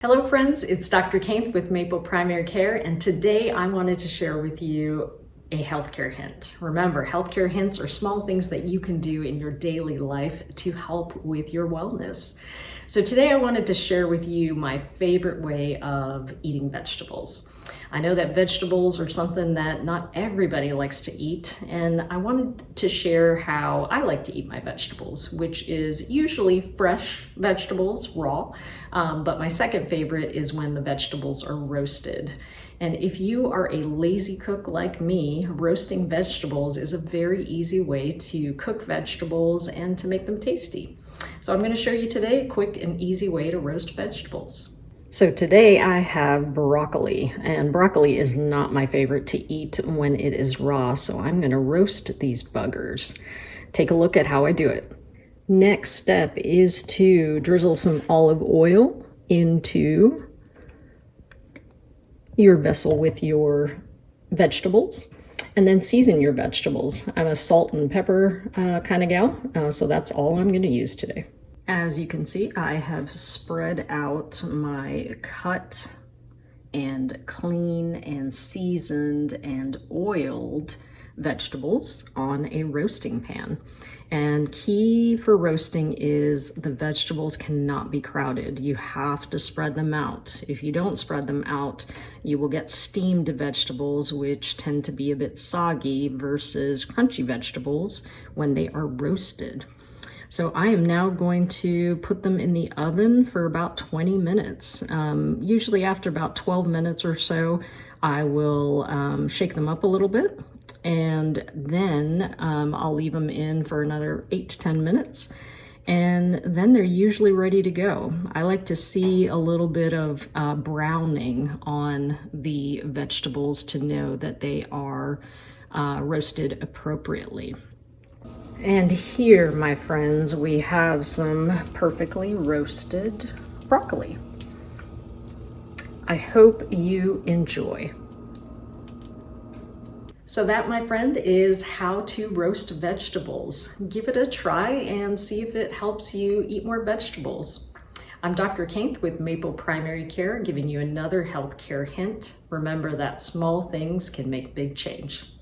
Hello friends, it's Dr. Kainth with Maple Primary Care, and today I wanted to share with you a healthcare hint. Remember, healthcare hints are small things that you can do in your daily life to help with your wellness. So today I wanted to share with you my favorite way of eating vegetables. I know that vegetables are something that not everybody likes to eat, and I wanted to share how I like to eat my vegetables, which is usually fresh vegetables, raw, but my second favorite is when the vegetables are roasted. And if you are a lazy cook like me, roasting vegetables is a very easy way to cook vegetables and to make them tasty. So I'm going to show you today a quick and easy way to roast vegetables. So today I have broccoli, and broccoli is not my favorite to eat when it is raw, so I'm going to roast these buggers. Take a look at how I do it. Next step is to drizzle some olive oil into your vessel with your vegetables, and then season your vegetables. I'm a salt and pepper kind of gal, so that's all I'm going to use today. As you can see, I have spread out my cut and clean and seasoned and oiled vegetables on a roasting pan. And key for roasting is the vegetables cannot be crowded. You have to spread them out. If you don't spread them out, you will get steamed vegetables, which tend to be a bit soggy, versus crunchy vegetables when they are roasted. So I am now going to put them in the oven for about 20 minutes. Usually after about 12 minutes or so, I will shake them up a little bit, and then I'll leave them in for another 8 to 10 minutes, and then they're usually ready to go. I like to see a little bit of browning on the vegetables to know that they are roasted appropriately. And here, my friends, we have some perfectly roasted broccoli. I hope you enjoy. So that, my friend, is how to roast vegetables. Give it a try and see if it helps you eat more vegetables. I'm Dr. Kainth with Maple Primary Care, giving you another healthcare hint. Remember that small things can make big change.